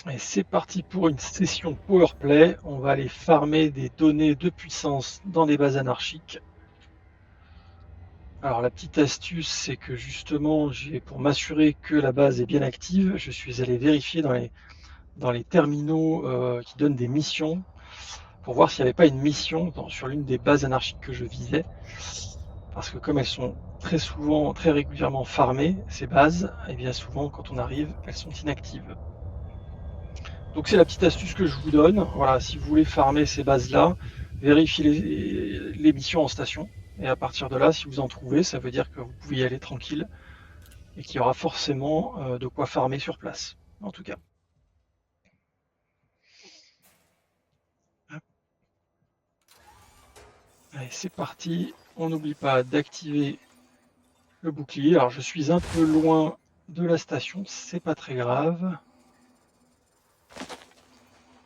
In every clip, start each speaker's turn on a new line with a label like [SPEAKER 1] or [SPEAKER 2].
[SPEAKER 1] Et c'est parti pour une session Powerplay. On va aller farmer des données de puissance dans des bases anarchiques. Alors la petite astuce, c'est que justement, pour m'assurer que la base est bien active, je suis allé vérifier dans les terminaux qui donnent des missions pour voir s'il n'y avait pas une mission sur l'une des bases anarchiques que je visais. Parce que comme elles sont très souvent, très régulièrement farmées, ces bases, et bien souvent quand on arrive, elles sont inactives. Donc c'est la petite astuce que je vous donne. Voilà, si vous voulez farmer ces bases-là, vérifiez les missions en station. Et à partir de là, si vous en trouvez, ça veut dire que vous pouvez y aller tranquille et qu'il y aura forcément de quoi farmer sur place, en tout cas. Allez, c'est parti. On n'oublie pas d'activer le bouclier. Alors je suis un peu loin de la station, c'est pas très grave.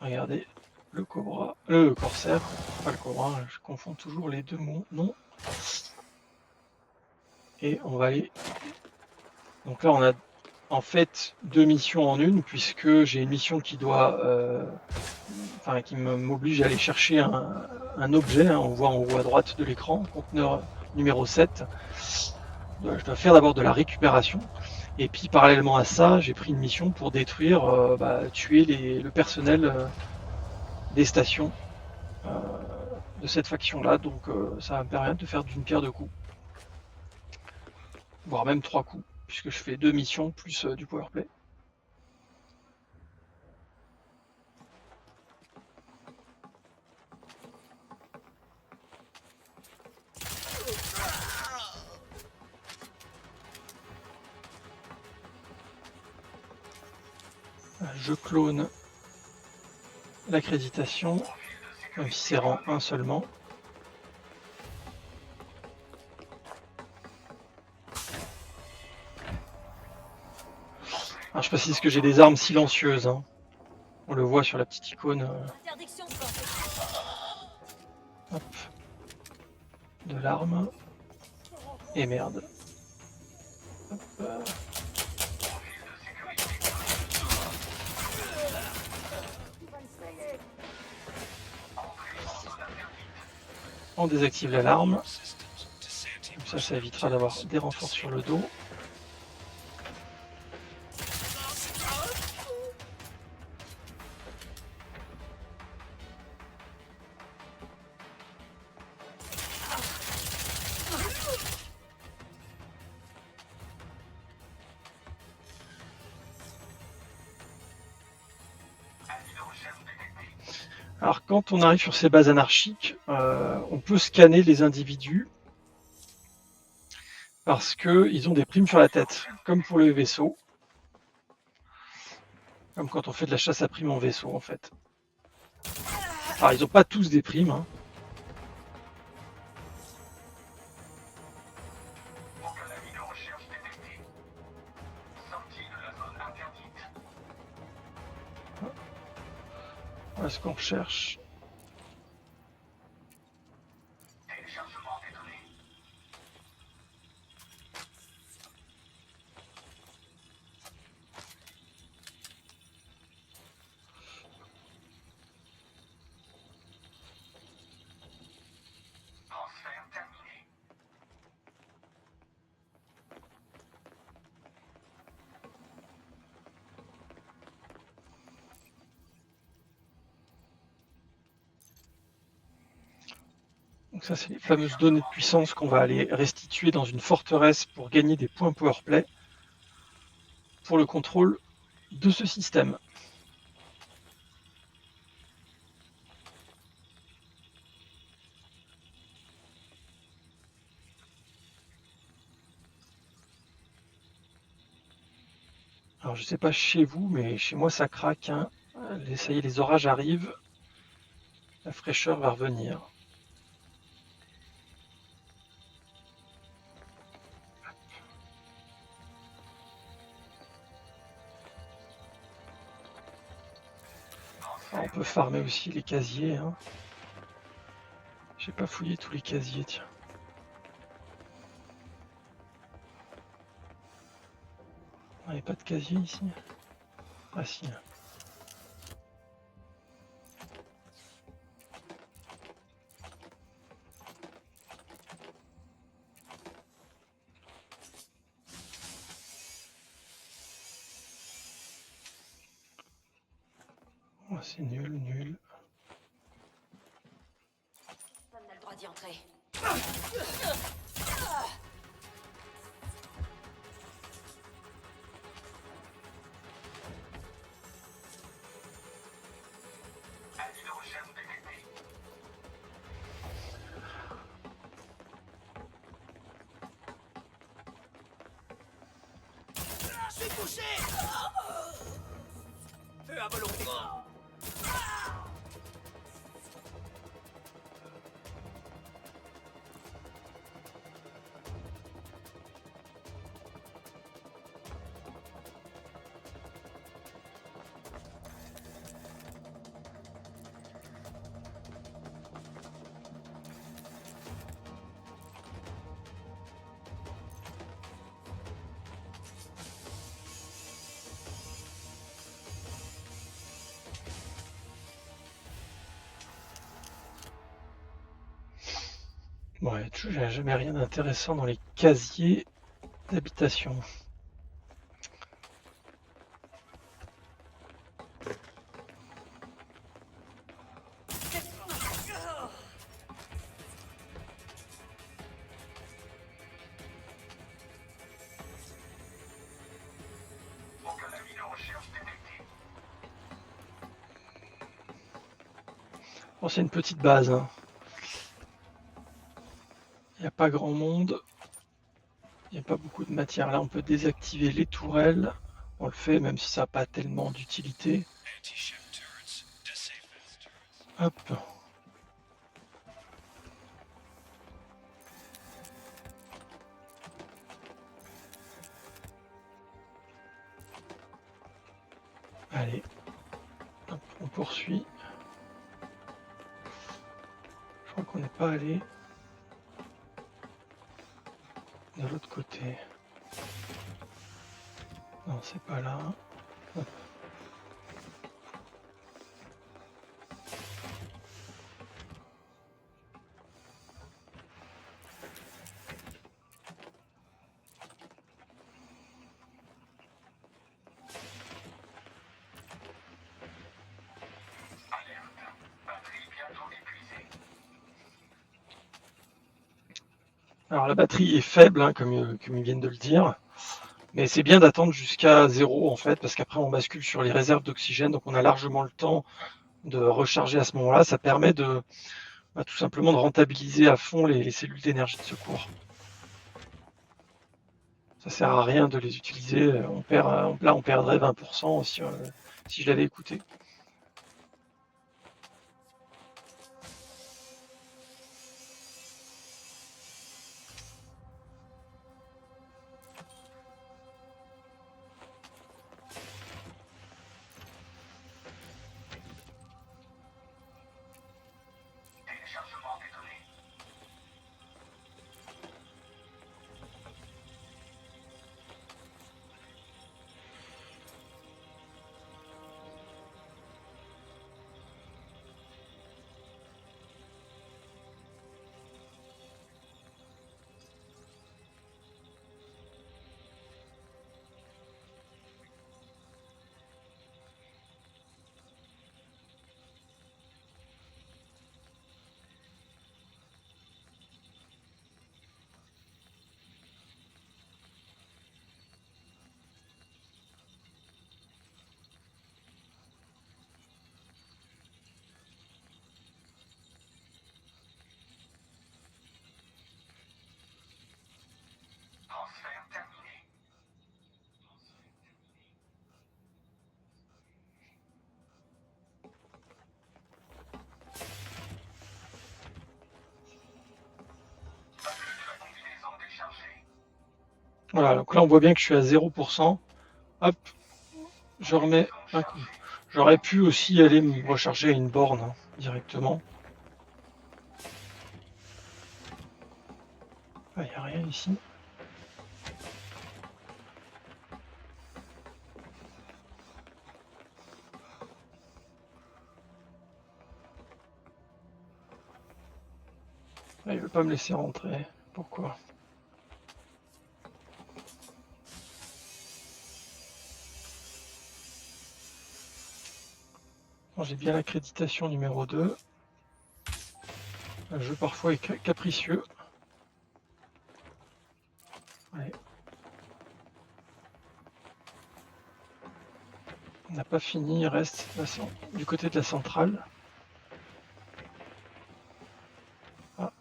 [SPEAKER 1] Regardez, le cobra, le corsaire, pas le cobra, je confonds toujours les deux mots, non. Et on va aller. Donc là, on a en fait deux missions en une, puisque j'ai une mission qui doit, qui m'oblige à aller chercher un objet, hein, on voit en haut à droite de l'écran, conteneur numéro 7. Je dois faire d'abord de la récupération. Et puis parallèlement à ça, j'ai pris une mission pour détruire, tuer le personnel des stations de cette faction-là. Donc ça va me permettre de faire d'une pierre deux coups, voire même trois coups, puisque je fais deux missions plus du powerplay. Je clone l'accréditation, même si c'est rang 1 seulement. Alors je précise que j'ai des armes silencieuses, hein. On le voit sur la petite icône. Hop. De l'arme. Et merde. Hop. On désactive l'alarme. Comme ça évitera d'avoir des renforts sur le dos. Alors quand on arrive sur ces bases anarchiques, on peut scanner les individus parce qu'ils ont des primes sur la tête, comme pour le vaisseau, comme quand on fait de la chasse à primes en vaisseau en fait. Alors ils n'ont pas tous des primes, hein. Voilà ce qu'on recherche. Donc ça, c'est les fameuses données de puissance qu'on va aller restituer dans une forteresse pour gagner des points powerplay pour le contrôle de ce système. Alors je sais pas chez vous, mais chez moi ça craque, hein. Ça y est, les orages arrivent, la fraîcheur va revenir. Alors, on peut farmer aussi les casiers, hein. J'ai pas fouillé tous les casiers, tiens. Il n'y a pas de casier ici? Ah si. c'est nul, nul.
[SPEAKER 2] Personne n'a le droit d'y entrer.
[SPEAKER 3] Je suis touché. Feu à volonté.
[SPEAKER 1] Ouais, j'ai jamais rien d'intéressant dans les casiers d'habitation. Bon, c'est une petite base, hein. Il n'y a pas grand monde. Il n'y a pas beaucoup de matière. Là, on peut désactiver les tourelles. On le fait, même si ça n'a pas tellement d'utilité. Hop. Allez. Hop, on poursuit. Je crois qu'on n'est pas allé de l'autre côté. Non, c'est pas là. Hop. Alors la batterie est faible, hein, comme ils viennent de le dire, mais c'est bien d'attendre jusqu'à 0 en fait, parce qu'après on bascule sur les réserves d'oxygène, donc on a largement le temps de recharger à ce moment-là. Ça permet de tout simplement de rentabiliser à fond les cellules d'énergie de secours. Ça sert à rien de les utiliser, là on perdrait 20% si je l'avais écouté. Voilà, donc là on voit bien que je suis à 0%. Hop, je remets un coup. J'aurais pu aussi aller me recharger à une borne, hein, directement. Ah, il n'y a rien ici. Ah, il veut pas me laisser rentrer. Pourquoi? Quand j'ai bien l'accréditation numéro 2. Le jeu parfois est capricieux. Ouais. On n'a pas fini, il reste du côté de la centrale. Ah.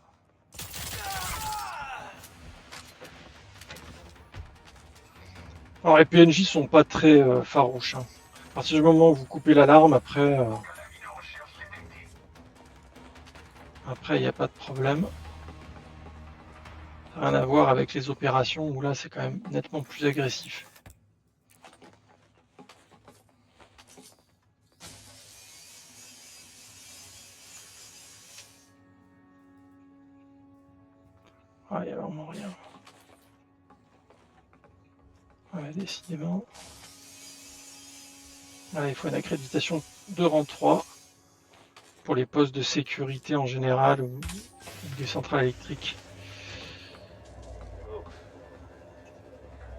[SPEAKER 1] Alors les PNJ sont pas très farouches. Hein. À partir du moment où vous coupez l'alarme, après il n'y a pas de problème. Ça n'a rien à voir avec les opérations où là c'est quand même nettement plus agressif. Ah, il n'y a vraiment rien. Ouais, décidément. Voilà, il faut une accréditation de rang 3 pour les postes de sécurité en général ou des centrales électriques.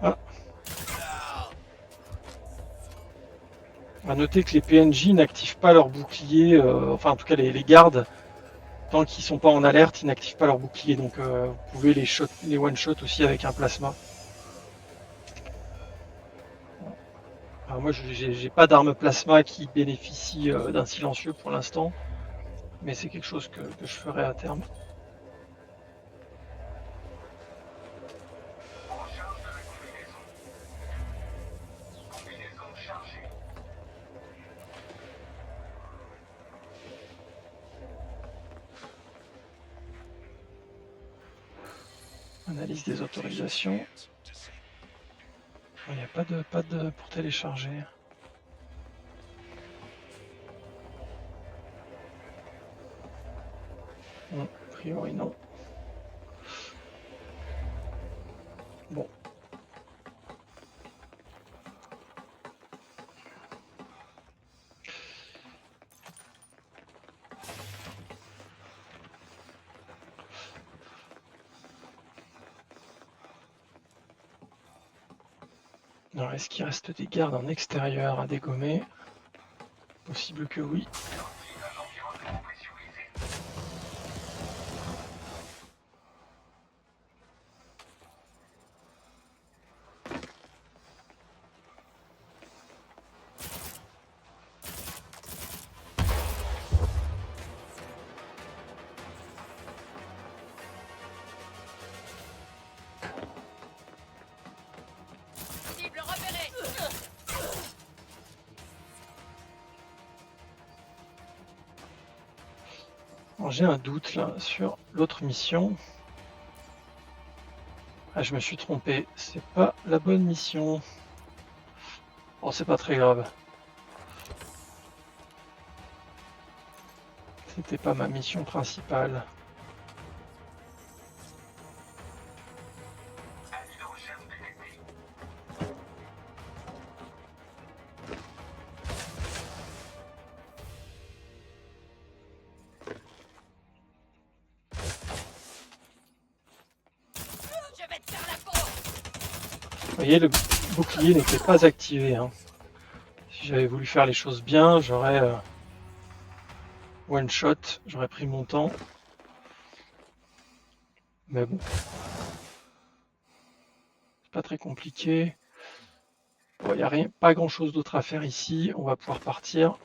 [SPEAKER 1] Ah. À noter que les PNJ n'activent pas leur bouclier, enfin en tout cas les gardes, tant qu'ils sont pas en alerte, ils n'activent pas leur bouclier, donc vous pouvez les one-shot aussi avec un plasma. Alors moi j'ai pas d'arme plasma qui bénéficie d'un silencieux pour l'instant, mais c'est quelque chose que je ferai à terme. Analyse des autorisations. Il n'y a pas de pour télécharger. Non, a priori non. Bon. Alors, est-ce qu'il reste des gardes en extérieur à dégommer? Possible que oui.
[SPEAKER 2] Cible repérée.
[SPEAKER 1] J'ai un doute là sur l'autre mission. Ah, je me suis trompé, c'est pas la bonne mission. Bon, c'est pas très grave. C'était pas ma mission principale.
[SPEAKER 2] Je vais te faire la peau.
[SPEAKER 1] Vous voyez, le bouclier n'était pas activé. Hein. Si j'avais voulu faire les choses bien, j'aurais one shot, j'aurais pris mon temps. Mais bon. C'est pas très compliqué. Bon, il n'y a pas grand chose d'autre à faire ici. On va pouvoir partir.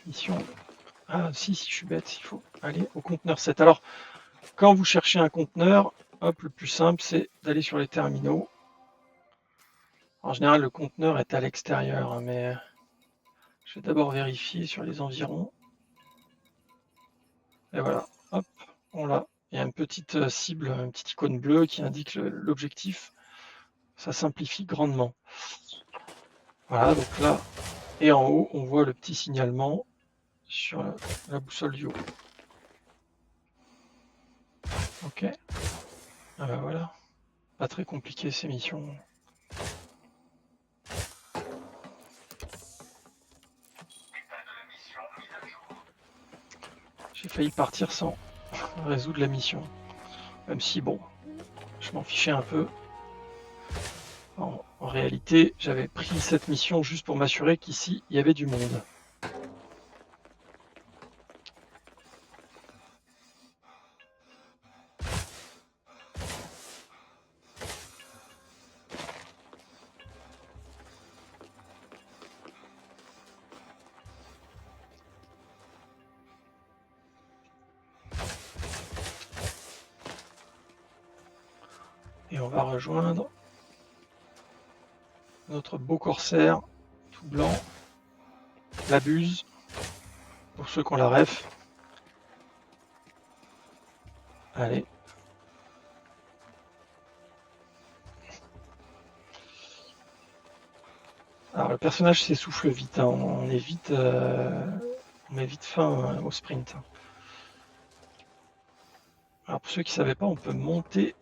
[SPEAKER 1] Mission. Ah si, je suis bête, il faut aller au conteneur 7. Alors, quand vous cherchez un conteneur, hop, le plus simple, c'est d'aller sur les terminaux. En général, le conteneur est à l'extérieur, hein, mais je vais d'abord vérifier sur les environs. Et voilà, hop, on l'a. Il y a une petite cible, une petite icône bleue qui indique l'objectif. Ça simplifie grandement. Voilà, donc là, et en haut, on voit le petit signalement sur la boussole du haut. Ok. Ah bah voilà. Pas très compliqué ces missions. J'ai failli partir sans résoudre la mission. Même si bon, je m'en fichais un peu. En réalité, j'avais pris cette mission juste pour m'assurer qu'ici, il y avait du monde. Et on va rejoindre notre beau corsaire, tout blanc, la Buse, pour ceux qui ont la ref. Allez. Alors le personnage s'essouffle vite, hein. On met vite fin au sprint. Alors pour ceux qui ne savaient pas, on peut monter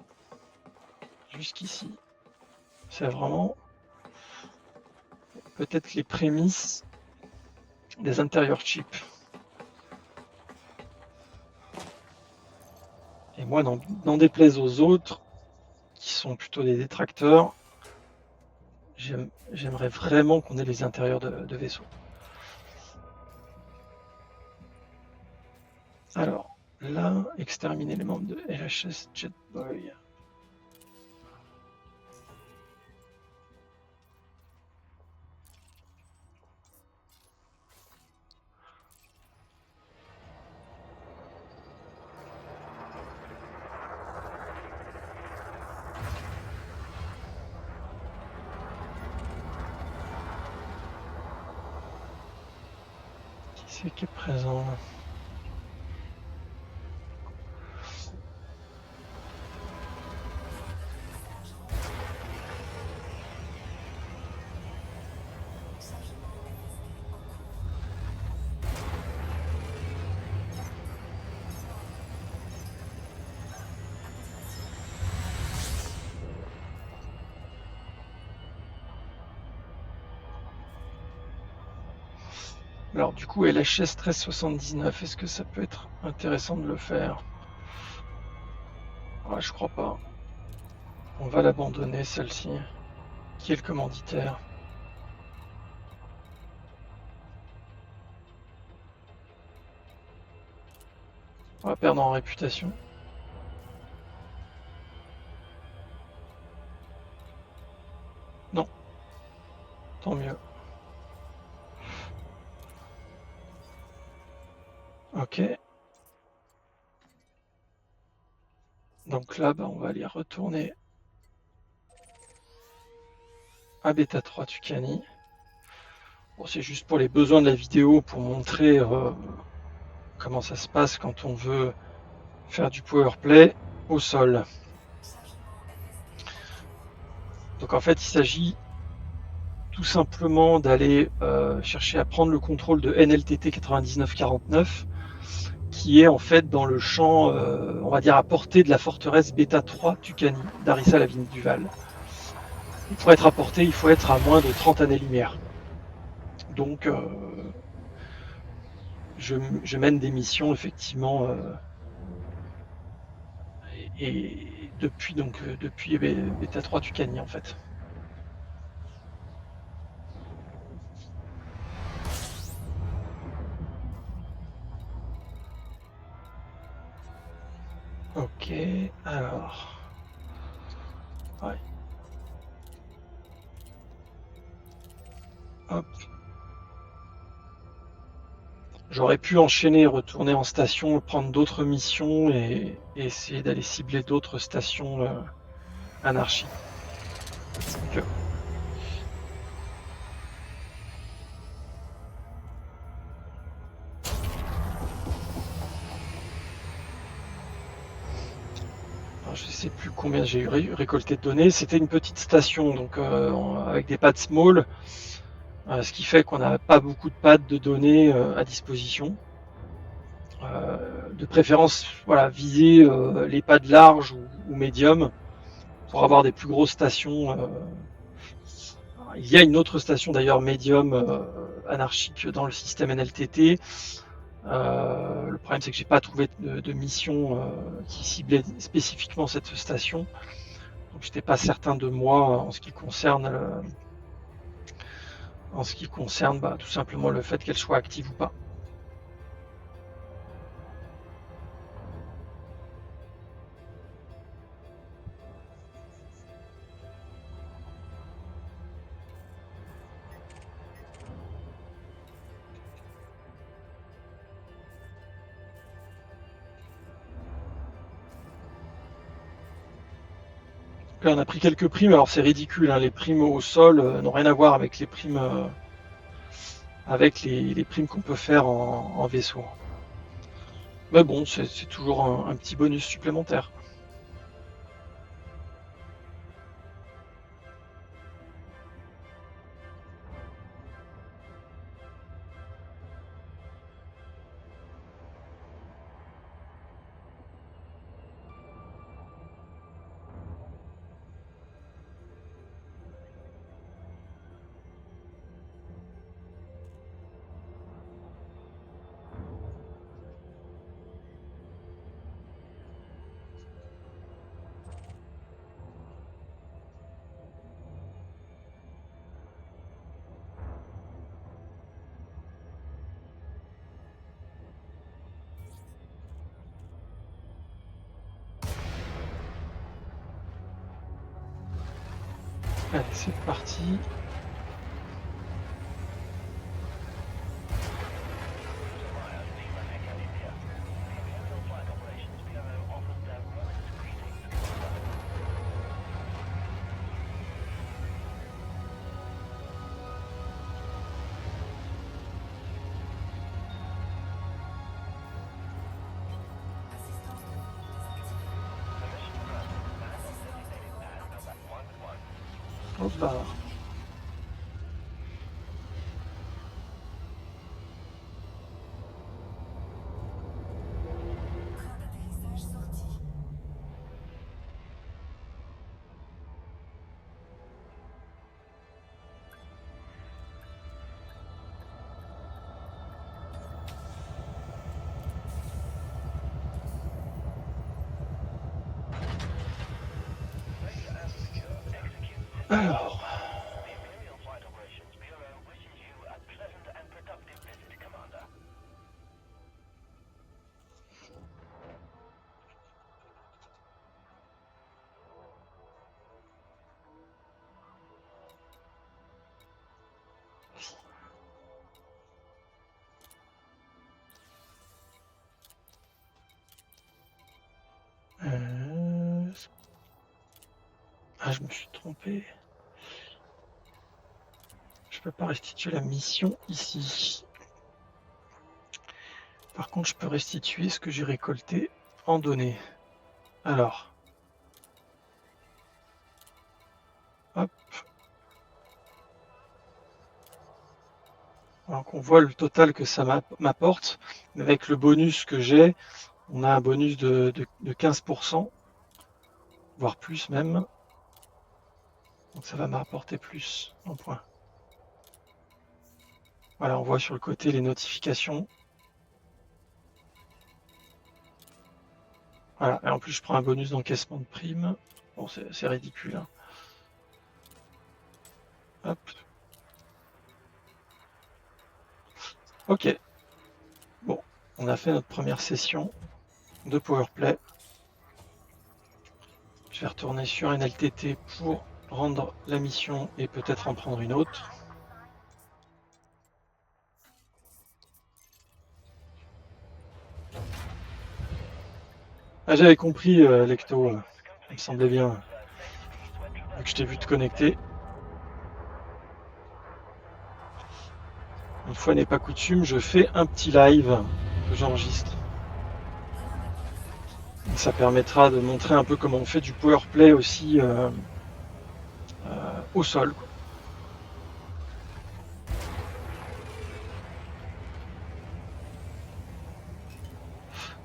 [SPEAKER 1] jusqu'ici. C'est vraiment peut-être les prémices des intérieurs cheap. Et moi, n'en déplaise aux autres, qui sont plutôt des détracteurs, j'aimerais vraiment qu'on ait les intérieurs de vaisseaux. Alors, là, exterminer les membres de LHS Jetboy. Qui c'est qui est présent là ? Alors du coup, LHS 1379, est-ce que ça peut être intéressant de le faire? Ouais, je crois pas. On va l'abandonner, celle-ci. Qui est le commanditaire? On va perdre en réputation. Non. Tant mieux. Ok. Donc là, on va aller retourner à Beta 3 Tucani. Bon, c'est juste pour les besoins de la vidéo, pour montrer comment ça se passe quand on veut faire du powerplay au sol. Donc en fait, il s'agit tout simplement d'aller chercher à prendre le contrôle de NLTT 9949, qui est en fait dans le champ, on va dire à portée de la forteresse Beta 3 Tucani, Darissa la Vigne du Val. Et pour être à portée, il faut être à moins de 30 années-lumière. Donc je mène des missions effectivement et depuis Beta 3 Tucani en fait. Ok, alors. Ouais. Hop. J'aurais pu enchaîner, retourner en station, prendre d'autres missions et essayer d'aller cibler d'autres stations anarchiques. Donc, je ne sais plus combien j'ai récolté de données. C'était une petite station, donc avec des pads small, ce qui fait qu'on n'a pas beaucoup de pads de données à disposition. De préférence, voilà, viser les pads larges ou médium pour avoir des plus grosses stations. Il y a une autre station d'ailleurs médium anarchique dans le système NLTT. Le problème c'est que j'ai pas trouvé de mission qui ciblait spécifiquement cette station. Donc j'étais pas certain de moi en ce qui concerne tout simplement le fait qu'elle soit active ou pas. Là, on a pris quelques primes, alors c'est ridicule, hein, les primes au sol n'ont rien à voir avec les primes les primes qu'on peut faire en vaisseau. Mais bon, c'est toujours un petit bonus supplémentaire. Allez, c'est parti. Hop là. Alors. Ah, je me suis trompé. Je peux pas restituer la mission ici. Par contre, je peux restituer ce que j'ai récolté en données. Alors. Hop. Donc on voit le total que ça m'apporte. Avec le bonus que j'ai, on a un bonus de 15%, voire plus même. Donc ça va me rapporter plus en points. Voilà, on voit sur le côté les notifications. Voilà, et en plus je prends un bonus d'encaissement de prime. Bon, c'est ridicule. Hein. Hop. Ok. Bon, on a fait notre première session de Powerplay. Je vais retourner sur NLTT pour rendre la mission et peut-être en prendre une autre. Ah, j'avais compris, Lecto, il me semblait bien, vu que je t'ai vu te connecter. Une fois n'est pas coutume, je fais un petit live que j'enregistre. Ça permettra de montrer un peu comment on fait du powerplay aussi au sol. Quoi.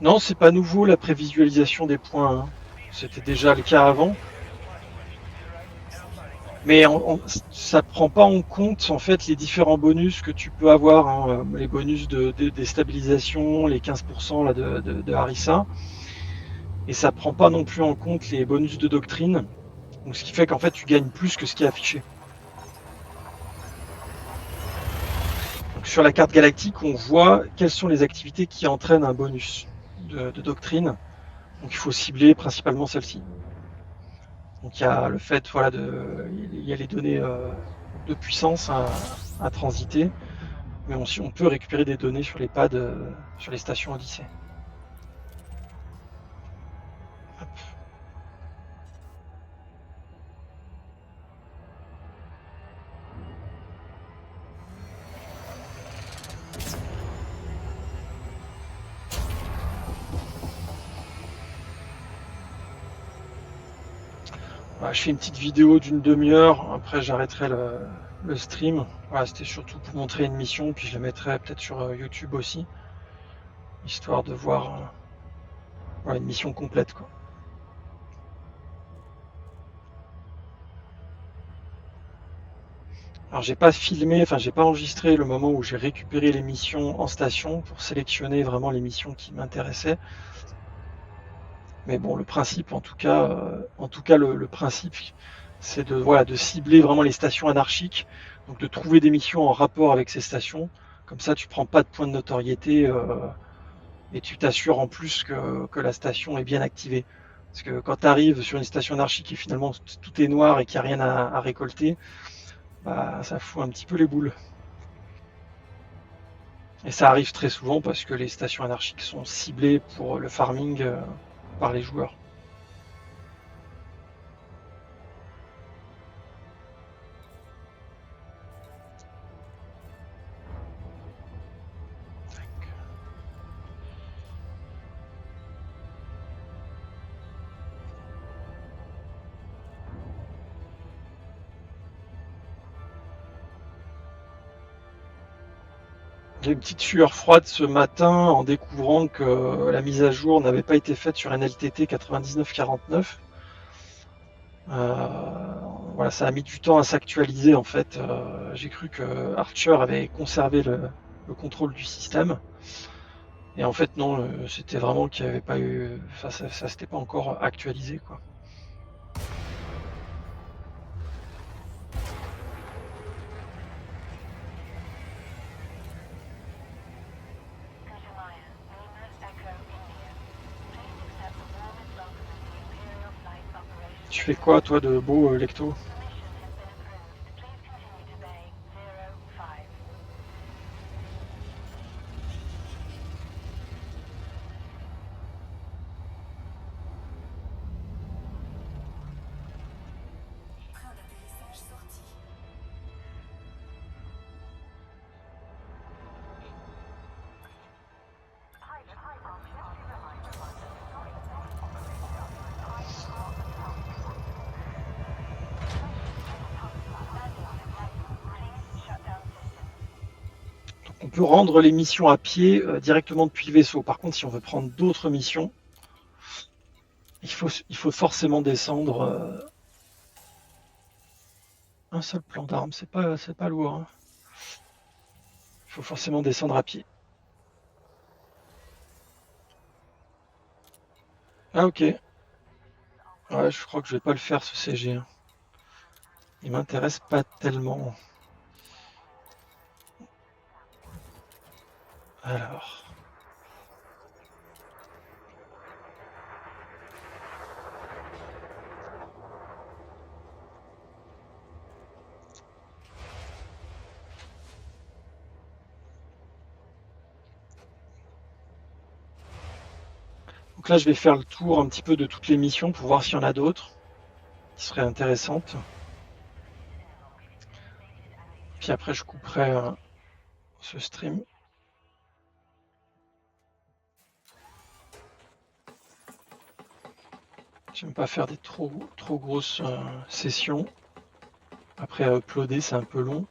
[SPEAKER 1] Non, c'est pas nouveau la prévisualisation des points. Hein. C'était déjà le cas avant. Mais ça prend pas en compte en fait les différents bonus que tu peux avoir, hein, les bonus de déstabilisation, les 15% là, de Harissa. Et ça prend pas non plus en compte les bonus de doctrine Donc ce qui fait qu'en fait tu gagnes plus que ce qui est affiché. Donc sur la carte galactique, on voit quelles sont les activités qui entraînent un bonus de doctrine. Donc il faut cibler principalement celle-ci. Donc il y a le fait, voilà, il y a les données de puissance à transiter, mais on peut récupérer des données sur les pads, sur les stations Odyssée. Hop. Voilà, je fais une petite vidéo d'une demi-heure, après j'arrêterai le stream. Voilà, c'était surtout pour montrer une mission, puis je la mettrai peut-être sur YouTube aussi, histoire de voir voilà, une mission complète, quoi. Alors j'ai pas filmé, enfin j'ai pas enregistré le moment où j'ai récupéré les missions en station pour sélectionner vraiment les missions qui m'intéressaient. Mais bon, le principe, en tout cas, le principe, c'est de, voilà, de cibler vraiment les stations anarchiques, donc de trouver des missions en rapport avec ces stations. Comme ça, tu prends pas de points de notoriété et tu t'assures en plus que la station est bien activée. Parce que quand tu arrives sur une station anarchique et finalement tout est noir et qu'il n'y a rien à récolter, bah, ça fout un petit peu les boules. Et ça arrive très souvent parce que les stations anarchiques sont ciblées pour le farming par les joueurs. J'ai une petite sueur froide ce matin en découvrant que la mise à jour n'avait pas été faite sur NLTT 9949. Voilà, ça a mis du temps à s'actualiser en fait. J'ai cru que Archer avait conservé le contrôle du système. Et en fait non, c'était vraiment qu'il n'y avait pas eu. Enfin, ça s'était pas encore actualisé, quoi. Tu fais quoi toi de beau, Lecto? On peut rendre les missions à pied directement depuis le vaisseau. Par contre, si on veut prendre d'autres missions, il faut forcément descendre. Un seul plan d'armes, c'est pas lourd, hein. Il faut forcément descendre à pied. Ah ok. Ouais, je crois que je vais pas le faire ce CG, hein. Il m'intéresse pas tellement. Alors. Donc là, je vais faire le tour un petit peu de toutes les missions pour voir s'il y en a d'autres qui seraient intéressantes. Puis après, je couperai ce stream. J'aime pas faire des trop grosses sessions. Après, à uploader, c'est un peu long.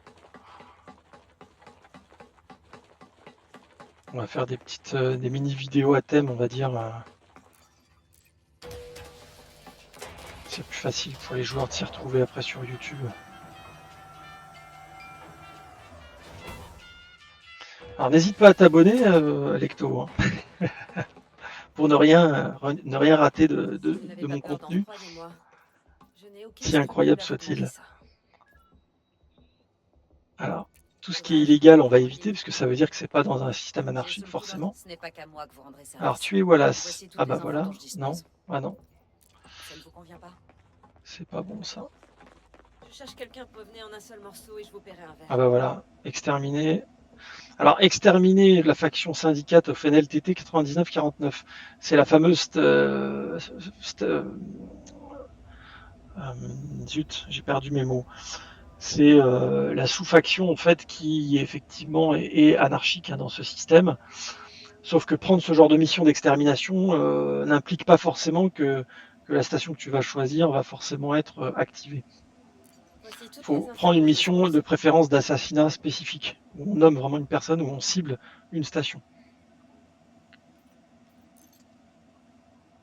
[SPEAKER 1] On va faire des petites, des mini vidéos à thème, on va dire. C'est plus facile pour les joueurs de s'y retrouver après sur YouTube. Alors n'hésite pas à t'abonner, Lecto, hein, pour ne rien rater de mon contenu.
[SPEAKER 4] ok,
[SPEAKER 1] Si
[SPEAKER 4] je
[SPEAKER 1] incroyable
[SPEAKER 4] peux
[SPEAKER 1] soit-il.
[SPEAKER 4] regarder ça.
[SPEAKER 1] Alors, tout ce qui est illégal, on va éviter, parce que ça veut dire que c'est pas dans un système
[SPEAKER 4] J'ai
[SPEAKER 1] anarchique,
[SPEAKER 4] sur le
[SPEAKER 1] forcément.
[SPEAKER 4] pilote. Ce n'est pas qu'à moi que vous rendrez service.
[SPEAKER 1] Alors, tuer Wallace.
[SPEAKER 4] Voici toutes
[SPEAKER 1] Ah
[SPEAKER 4] les
[SPEAKER 1] bah
[SPEAKER 4] infos
[SPEAKER 1] voilà,
[SPEAKER 4] dont je dispose.
[SPEAKER 1] non, ah non,
[SPEAKER 4] Ça ne vous convient pas?
[SPEAKER 1] c'est pas bon ça.
[SPEAKER 4] Je cherche quelqu'un pour venir en un seul morceau et je vous paierai un verre.
[SPEAKER 1] Ah bah voilà, exterminer. Alors, exterminer la faction syndicate au FNLTT 99-49. C'est la fameuse... zut, j'ai perdu mes mots. C'est la sous-faction en fait qui effectivement est anarchique hein, dans ce système. Sauf que prendre ce genre de mission d'extermination n'implique pas forcément que la station que tu vas choisir va forcément être activée.
[SPEAKER 4] Voici
[SPEAKER 1] Il
[SPEAKER 4] toutes
[SPEAKER 1] faut
[SPEAKER 4] les infos
[SPEAKER 1] prendre une
[SPEAKER 4] dont je
[SPEAKER 1] mission
[SPEAKER 4] dispose.
[SPEAKER 1] de préférence d'assassinat spécifique, où on nomme vraiment une personne, où on cible une station.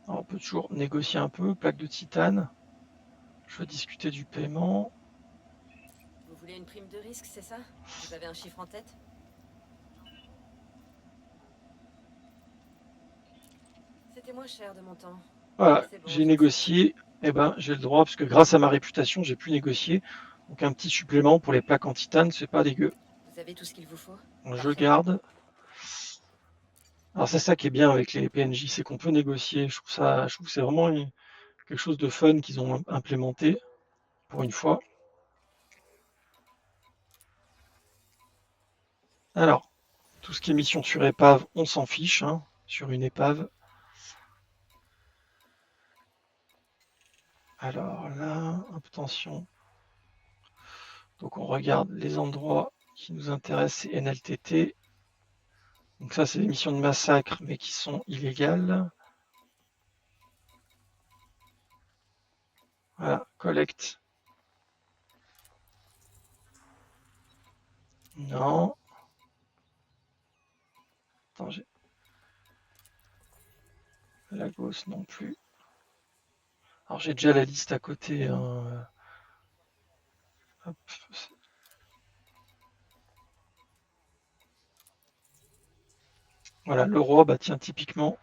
[SPEAKER 1] Alors, on peut toujours négocier un peu, plaque de titane. Je vais discuter du paiement.
[SPEAKER 4] Vous voulez une prime de risque, c'est ça? Vous avez un chiffre en tête? C'était moins cher de mon temps.
[SPEAKER 1] Voilà,
[SPEAKER 4] C'est bon,
[SPEAKER 1] j'ai
[SPEAKER 4] j'accepte.
[SPEAKER 1] négocié, et ben j'ai le droit, parce que grâce à ma réputation, j'ai pu négocier. Donc un petit supplément pour les plaques en titane, c'est pas dégueu.
[SPEAKER 4] Vous avez tout ce qu'il vous faut?
[SPEAKER 1] Je
[SPEAKER 4] Parfait.
[SPEAKER 1] garde. Alors c'est ça qui est bien avec les PNJ, c'est qu'on peut négocier. Je trouve que c'est vraiment quelque chose de fun qu'ils ont implémenté, pour une fois. Alors, tout ce qui est mission sur épave, on s'en fiche, hein, sur une épave. Alors là, attention. Donc on regarde les endroits qui nous intéressent, c'est NLTT. Donc ça, c'est des missions de massacre, mais qui sont illégales. Voilà, collecte. Non. Attends, j'ai... Lagos non plus. Alors j'ai déjà la liste à côté. Hein. Hop. Voilà, le roi, bah tiens, typiquement,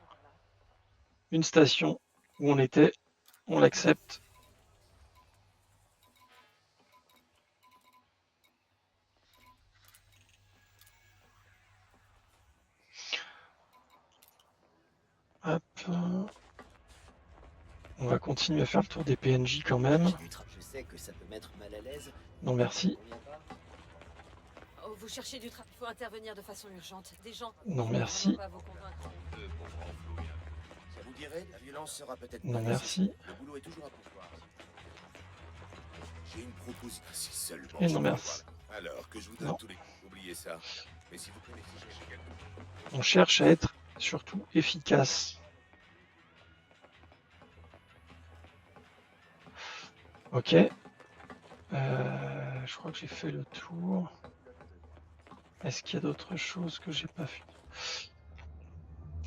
[SPEAKER 1] une station où on était, on l'accepte. Hop. On va continuer à faire le tour des PNJ quand même.
[SPEAKER 3] Je sais que ça peut mettre mal à l'aise.
[SPEAKER 1] Non merci.
[SPEAKER 4] Oh, vous cherchez du travail. Il faut intervenir de façon urgente. Des gens.
[SPEAKER 1] Non
[SPEAKER 4] Je ne
[SPEAKER 1] merci.
[SPEAKER 4] peux pas vous convaincre.
[SPEAKER 3] Ça vous dirait, la violence sera peut-être
[SPEAKER 1] Non
[SPEAKER 3] pas
[SPEAKER 1] merci.
[SPEAKER 3] nécessaire. Le boulot est toujours à pourvoir. J'ai une proposition. Si seulement.
[SPEAKER 1] Et
[SPEAKER 3] je
[SPEAKER 1] non
[SPEAKER 3] pouvais
[SPEAKER 1] merci.
[SPEAKER 3] parler. Alors que je vous donne
[SPEAKER 1] Non.
[SPEAKER 3] tous les. Oubliez ça. Mais si vous connaissez quelqu'un.
[SPEAKER 1] On cherche à être surtout efficace. Ok. Je crois que j'ai fait le tour. Est-ce qu'il y a d'autres choses que j'ai pas fait?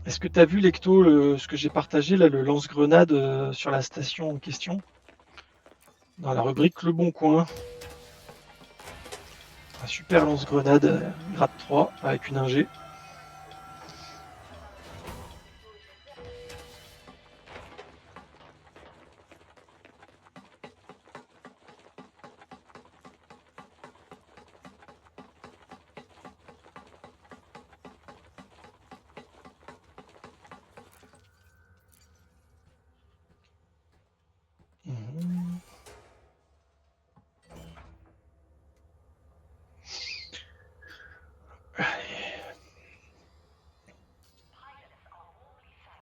[SPEAKER 1] Est-ce que tu as vu, Lecto, ce que j'ai partagé, là, le lance-grenade sur la station en question? Dans la rubrique Le Bon Coin. Un super lance-grenade grade 3 avec une ingé.